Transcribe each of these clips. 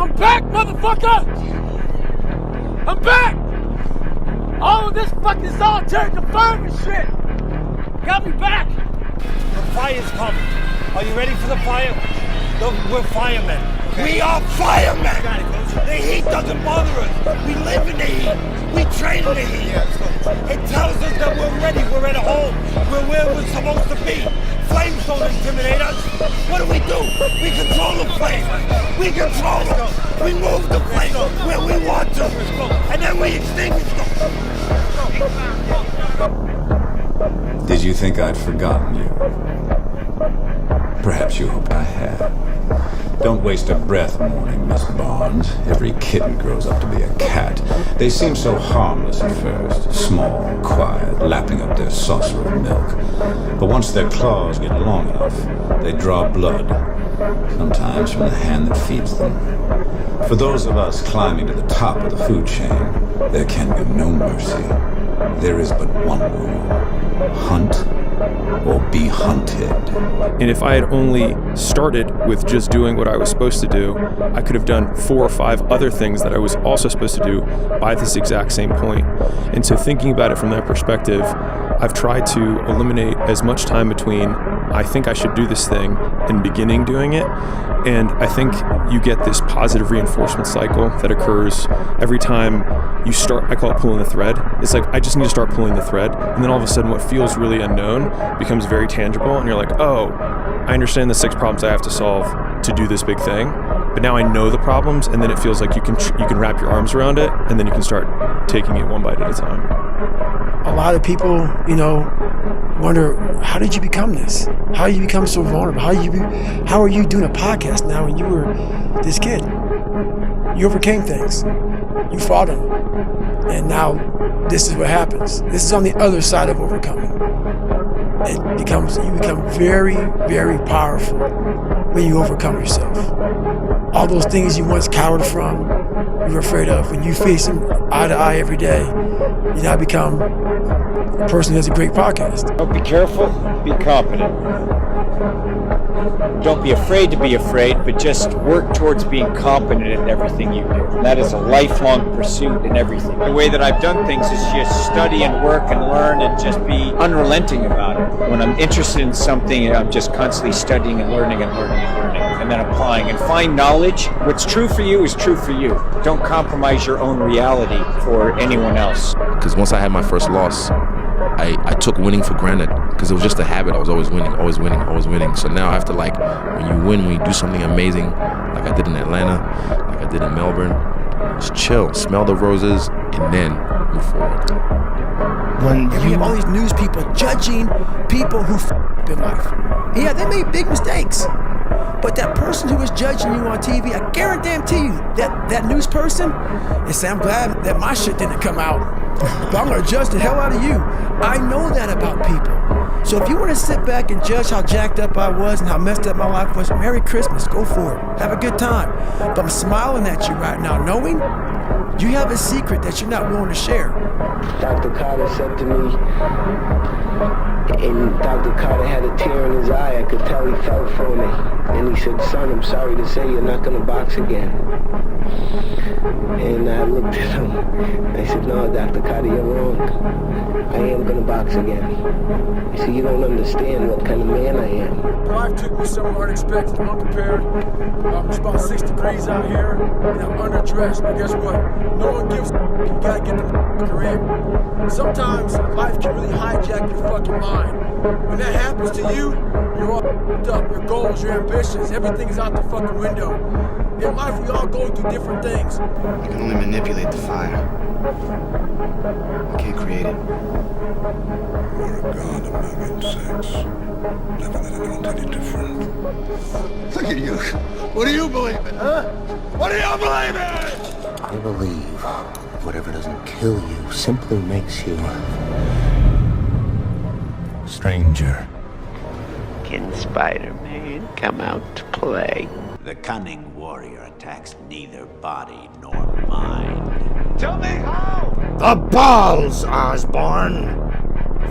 I'm back, motherfucker! I'm back! All of this fucking solitary confinement shit got me back! The fire's coming. Are you ready for the fire? Look, we're firemen. Okay. We are firemen! The heat doesn't bother us. We live in the heat. We train in the heat. It tells us that we're ready. We're at home. We're where we're supposed to be. Flames don't intimidate us. What do? We control the flames. We control them. We move the flames where we want to. And then we extinguish them. Did you think I'd forgotten you? Perhaps you hoped I had. Don't waste a breath mourning Miss Barnes. Every kitten grows up to be a cat. They seem so harmless at first, small, quiet, lapping up their saucer of milk. But once their claws get long enough, they draw blood, sometimes from the hand that feeds them. For those of us climbing to the top of the food chain, there can be no mercy. There is but one rule: hunt or be hunted. And if I had only started with just doing what I was supposed to do, I could have done 4 or 5 other things that I was also supposed to do by this exact same point. And so thinking about it from that perspective, I've tried to eliminate as much time between I think I should do this thing and beginning doing it. And I think you get this positive reinforcement cycle that occurs every time you start. I call it pulling the thread. It's like I just need to start pulling the thread, and then all of a sudden what feels really unknown becomes very tangible, and you're like, oh, I understand the 6 problems I have to solve to do this big thing, but now I know the problems, and then it feels like you can wrap your arms around it, and then you can start taking it one bite at a time. A lot of people, wonder, how did you become this? How did you become so vulnerable? How are you doing a podcast now when you were this kid? You overcame things. You fought them. And now this is what happens. This is on the other side of overcoming. You become very, very powerful when you overcome yourself. All those things you once cowered from, you were afraid of, when you face them eye to eye every day, you now become a person who has a great podcast. Don't be careful, be competent. Don't be afraid to be afraid, but just work towards being competent in everything you do. That is a lifelong pursuit in everything. The way that I've done things is just study and work and learn and just be unrelenting about it. When I'm interested in something, I'm just constantly studying and learning and learning and learning, and then applying. And find knowledge. What's true for you is true for you. Don't compromise your own reality for anyone else. Because once I had my first loss, I took winning for granted, because it was just a habit. I was always winning, always winning, always winning. So now I have to, when you win, when you do something amazing, like I did in Atlanta, like I did in Melbourne, just chill, smell the roses, and then move forward. When you have all these news people judging people who f***ed in life. Yeah, they made big mistakes. But that person who was judging you on TV, I guarantee you, that news person, and say, I'm glad that my shit didn't come out. But I'm gonna judge the hell out of you. I know that about people. So if you want to sit back and judge how jacked up I was and how messed up my life was, Merry Christmas, go for it. Have a good time. But I'm smiling at you right now, knowing you have a secret that you're not willing to share. Dr. Carter said to me, and Dr. Carter had a tear in his eye. I could tell he felt for me. And he said, son, I'm sorry to say you're not going to box again. And I looked at him. I said, no, Dr. Carter, you're wrong. I am going to box again. He said, you don't understand what kind of man I am. Life took me somewhere unexpected, unprepared. It's about 6 degrees out here, and I'm underdressed. But guess what? No one gives a f***. You gotta get the career. Sometimes life can really hijack your fucking mind. When that happens to you, you're all f***ed up. Your goals, your ambitions, everything is out the fucking window. In life, we all go through different things. You can only manipulate the fire. You can't create it. You're a god among insects. Never that I don't any different. Look at you. What do you believe in, huh? What do you believe in? I believe whatever doesn't kill you simply makes you stranger. Can Spider-Man come out to play? The cunning warrior attacks neither body nor mind. Tell me how! The balls, Osborn!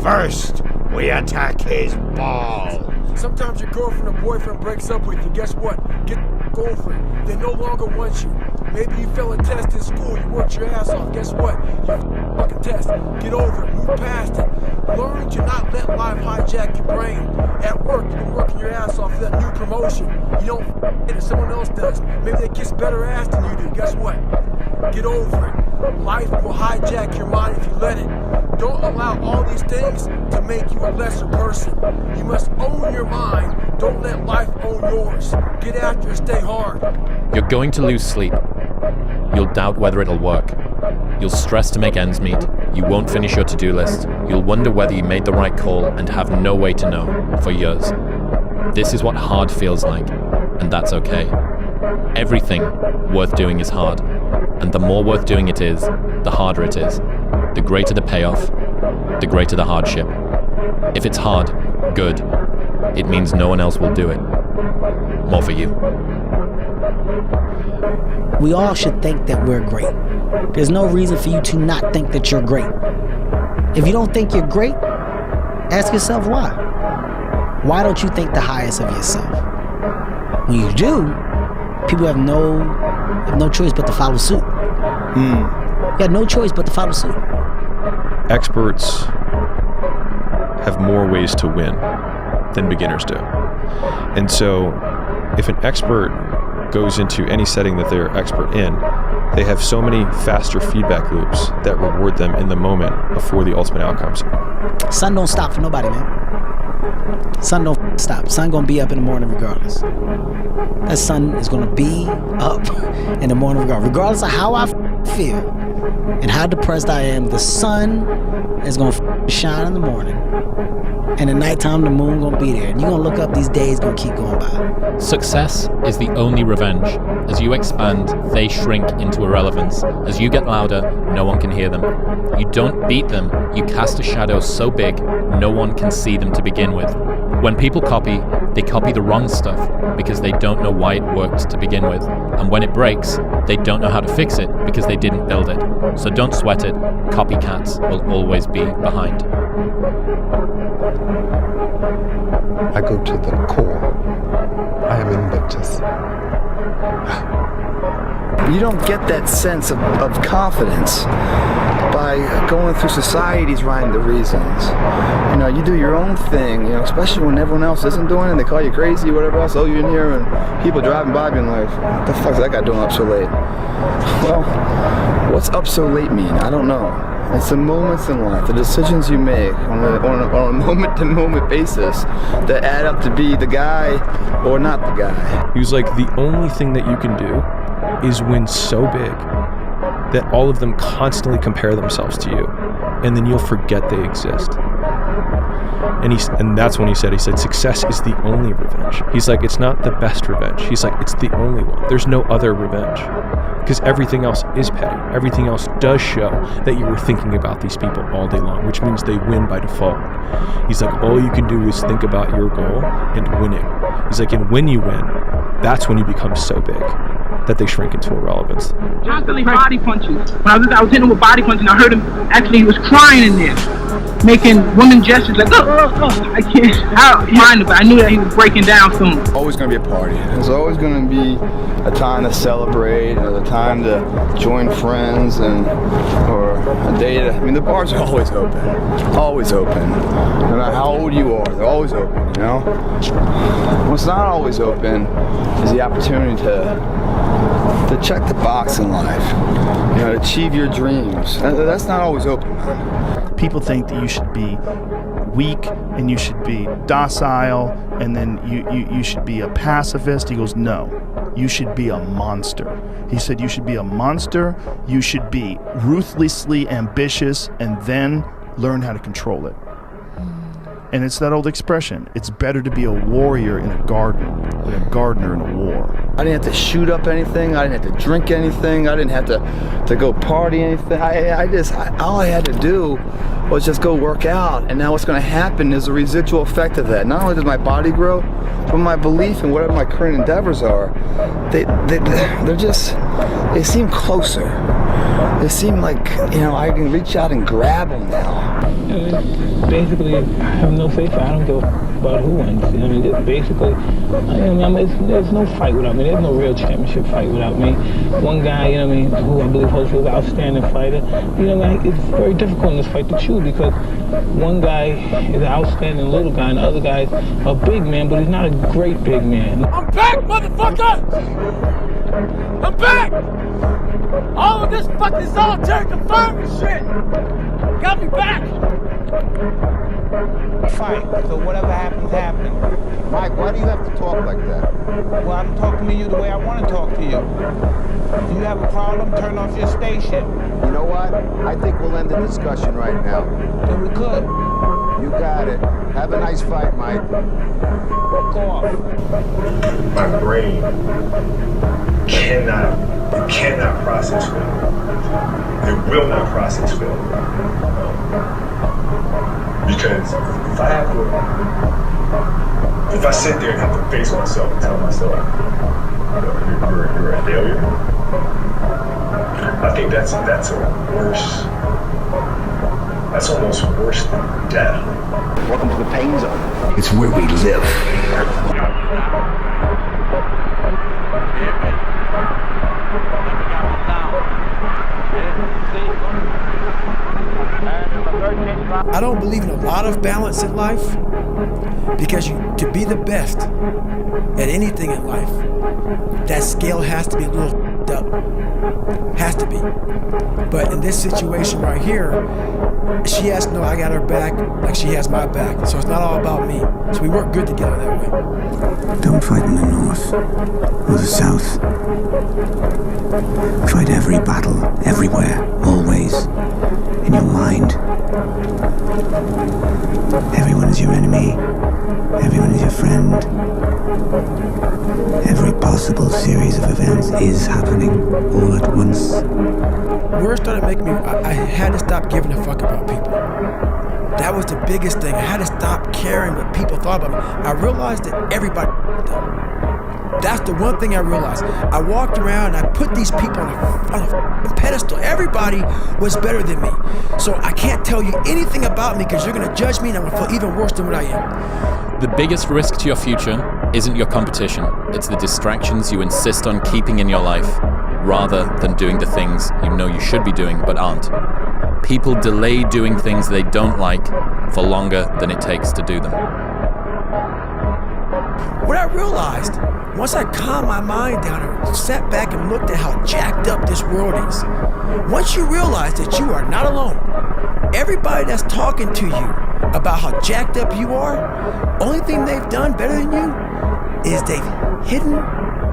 First, we attack his balls. Sometimes your girlfriend or boyfriend breaks up with you. Guess what? Get the over it. they no longer want you. Maybe you failed a test in school, you worked your ass off. Guess what? You fucking test. Get over it, move past it. Learn to not let life hijack your brain. At work, you've been working your ass off for that new promotion. You don't it if someone else does. Maybe they kiss better ass than you do. Guess what? Get over it. Life will hijack your mind if you let it. Don't allow all these things to make you a lesser person. You must own your mind. Don't let life own yours. Get after it, stay hard. You're going to lose sleep. You'll doubt whether it'll work. You'll stress to make ends meet. You won't finish your to-do list. You'll wonder whether you made the right call and have no way to know for years. This is what hard feels like, and that's okay. Everything worth doing is hard, and the more worth doing it is, the harder it is. The greater the payoff, the greater the hardship. If it's hard, good. It means no one else will do it. More for you. We all should think that we're great. There's no reason for you to not think that you're great. If you don't think you're great, ask yourself why. Why don't you think the highest of yourself? When you do, people have no choice but to follow suit. You have no choice but to follow suit. Experts have more ways to win than beginners do. And so if an expert goes into any setting that they're expert in, they have so many faster feedback loops that reward them in the moment before the ultimate outcomes. Sun don't stop for nobody, man. Sun don't stop. Sun gonna be up in the morning regardless. That sun is gonna be up in the morning regardless of how I feel and how depressed I am. The sun is gonna shine in the morning. And at nighttime, the moon gonna be there. And you're gonna look up, these days gonna keep going by. Success is the only revenge. As you expand, they shrink into irrelevance. As you get louder, no one can hear them. You don't beat them, you cast a shadow so big, no one can see them to begin with. When people copy, they copy the wrong stuff because they don't know why it worked to begin with. And when it breaks, they don't know how to fix it because they didn't build it. So don't sweat it. Copycats will always be behind. I go to the core. I am invictus. You don't get that sense of confidence by going through society's rhyme the reasons. You know, you do your own thing, you know, especially when everyone else isn't doing it, they call you crazy, whatever else. Oh, you're in here, and people driving by being like, what the fuck's that guy doing up so late? Well, what's up so late mean? I don't know. It's the moments in life, the decisions you make on a moment-to-moment basis that add up to be the guy or not the guy. He was like, the only thing that you can do is win so big that all of them constantly compare themselves to you, and then you'll forget they exist. And that's when he said, success is the only revenge. He's like, it's not the best revenge. He's like, it's the only one. There's no other revenge. Because everything else is petty. Everything else does show that you were thinking about these people all day long, which means they win by default. He's like, all you can do is think about your goal and winning. He's like, and when you win, that's when you become so big that they shrink into irrelevance. Constantly body punches. When I was hitting him with body punching, I heard him, actually he was crying in there, making woman gestures like, I can't mind it, but I knew that he was breaking down soon. Always gonna be a party. There's always gonna be a time to celebrate, or a time to join friends, or a day to, the bars are always open. Always open. No matter how old you are, they're always open, you know? What's not always open is the opportunity to check the box in life, to achieve your dreams. That's not always open, man. People think that you should be weak and you should be docile and then you should be a pacifist. He goes, no, you should be a monster. He said you should be a monster, you should be ruthlessly ambitious, and then learn how to control it. And it's that old expression, it's better to be a warrior in a garden than a gardener in a war. I didn't have to shoot up anything, I didn't have to drink anything, I didn't have to go party anything. All I had to do let's just go work out. And now what's going to happen is a residual effect of that. Not only does my body grow, but my belief in whatever my current endeavors are, they're just, they seem closer. They seem like, you know, I can reach out and grab them now. Basically, I have no say so. I don't give a about who wins. You know what I mean? Just basically, there's no fight without me. There's no real championship fight without me. One guy, you know what I mean, who I believe holds an outstanding fighter, you know, like, it's very difficult in this fight to choose because one guy is an outstanding little guy and the other guy is a big man, but he's not a great big man. I'm back, motherfucker! I'm back! All of this fucking solitary confinement shit got me back! Fight, so whatever happens, happens. Mike, why do you have to talk like that? Well, I'm talking to you the way I want to talk to you. If you have a problem, turn off your station. You know what? I think we'll end the discussion right now. Then we could. You got it. Have a nice fight, Mike. Go off. My brain cannot process failure. It will not process failure. Because if I sit there and have to face myself and tell myself, you're a failure, I think that's a worse. That's almost worse than death. Welcome to the pain zone. It's where we live. I don't believe in a lot of balance in life because to be the best at anything in life, that scale has to be a little up. Has to be. But in this situation right here, she has to know I got her back like she has my back. So it's not all about me. So we work good together that way. Don't fight in the north or the south. Fight every battle, everywhere, always, in your mind. Everyone is your enemy. Everyone is your friend. Every possible series of events is happening all at once. Word started making me, I had to stop giving a fuck about people. That was the biggest thing. I had to stop caring what people thought about me. I realized that everybody them. That's the one thing I realized. I walked around and I put these people on a pedestal. Everybody was better than me. So I can't tell you anything about me because you're going to judge me and I'm going to feel even worse than what I am. The biggest risk to your future isn't your competition. It's the distractions you insist on keeping in your life rather than doing the things you know you should be doing but aren't. People delay doing things they don't like for longer than it takes to do them. What I realized, once I calmed my mind down and sat back and looked at how jacked up this world is, once you realize that you are not alone, everybody that's talking to you about how jacked up you are, only thing they've done better than you is they've hidden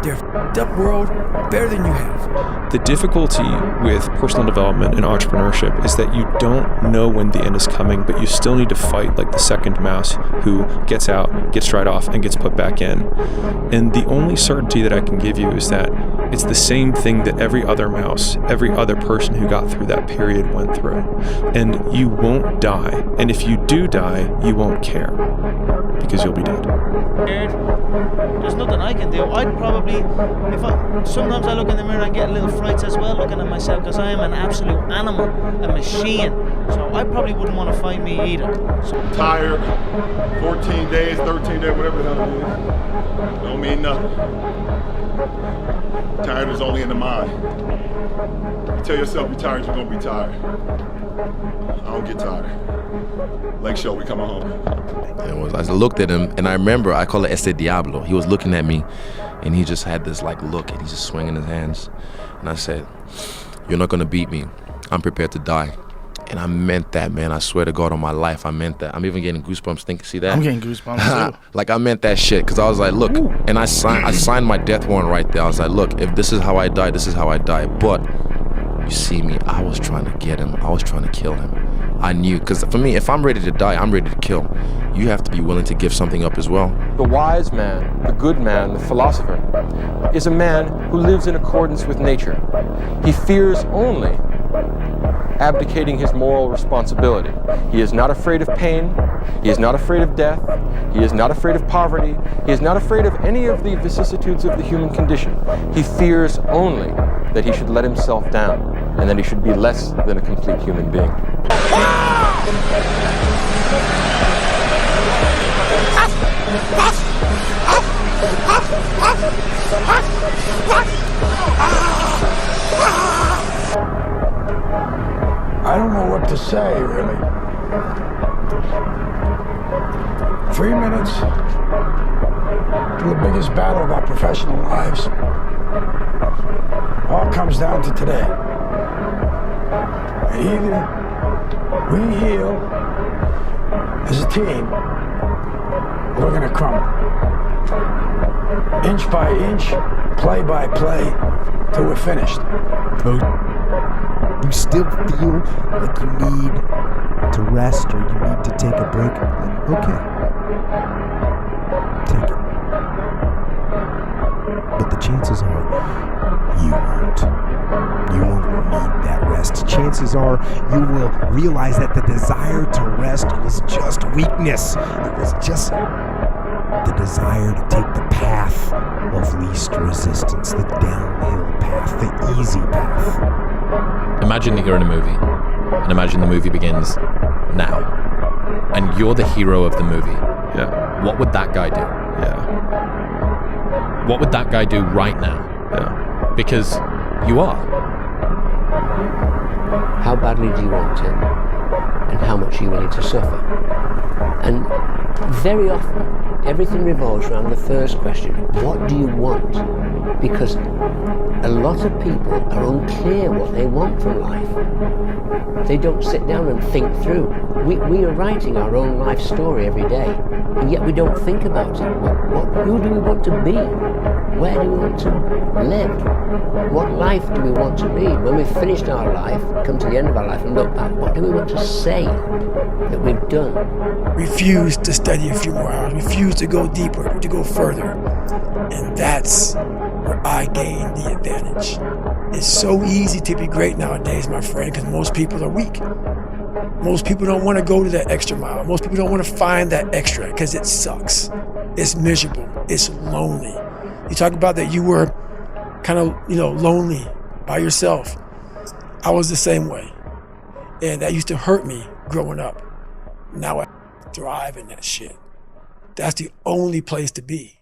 their f***ed up world better than you have. The difficulty with personal development and entrepreneurship is that you don't know when the end is coming, but you still need to fight like the second mouse who gets out, gets dried off, and gets put back in. And the only certainty that I can give you is that it's the same thing that every other mouse, every other person who got through that period went through. And you won't die. And if you do die, you won't care because you'll be dead. There's nothing I can do. I'd probably, sometimes I look in the mirror and get little frights as well looking at myself because I am an absolute animal, a machine. So I probably wouldn't want to fight me either. Tired, 14 days, 13 days, whatever the hell it is. Don't mean nothing. Tired is only in the mind. You tell yourself you're tired, you're gonna be tired. I don't get tired. Lake show, we coming home. I looked at him, and I remember, I call it Ese Diablo. He was looking at me, and he just had this like look, and he's just swinging his hands. And I said, "You're not gonna beat me. I'm prepared to die." And I meant that, man. I swear to God on my life, I meant that. I'm even getting goosebumps. See that? I'm getting goosebumps too. Like I meant that shit, because I was like, look, and I signed my death warrant right there. I was like, look, if this is how I die, this is how I die. But you see me, I was trying to get him. I was trying to kill him. I knew, because for me, if I'm ready to die, I'm ready to kill. You have to be willing to give something up as well. The wise man, the good man, the philosopher, is a man who lives in accordance with nature. He fears only abdicating his moral responsibility. He is not afraid of pain. He is not afraid of death. He is not afraid of poverty. He is not afraid of any of the vicissitudes of the human condition. He fears only that he should let himself down and that he should be less than a complete human being. I don't know what to say, really. 3 minutes to the biggest battle of our professional lives. All comes down to today. Either we heal as a team, or we're gonna crumble. Inch by inch, play by play, till we're finished. You still feel like you need to rest or you need to take a break, then okay. Take it. But the chances are you won't. You won't need that rest. Chances are you will realize that the desire to rest was just weakness. It was just the desire to take the path of least resistance, the downhill path, the easy path. Imagine that you're in a movie, and imagine the movie begins now, and you're the hero of the movie. Yeah. What would that guy do? Yeah. What would that guy do right now? Yeah. Because you are. How badly do you want it? And how much are you willing to suffer? And very often, everything revolves around the first question, what do you want? Because a lot of people are unclear what they want from life. They don't sit down and think through. We are writing our own life story every day, and yet we don't think about it. Who do we want to be? Where do we want to live? What life do we want to lead? When we've finished our life, come to the end of our life and look back, what do we want to say that we've done? Refuse to study a few more hours. Refuse to go deeper, to go further. And that's where I gain the advantage. It's so easy to be great nowadays, my friend, because most people are weak. Most people don't want to go to that extra mile. Most people don't want to find that extra because it sucks. It's miserable. It's lonely. You talk about that you were kind of, lonely by yourself. I was the same way. And that used to hurt me growing up. Now I thrive in that shit. That's the only place to be.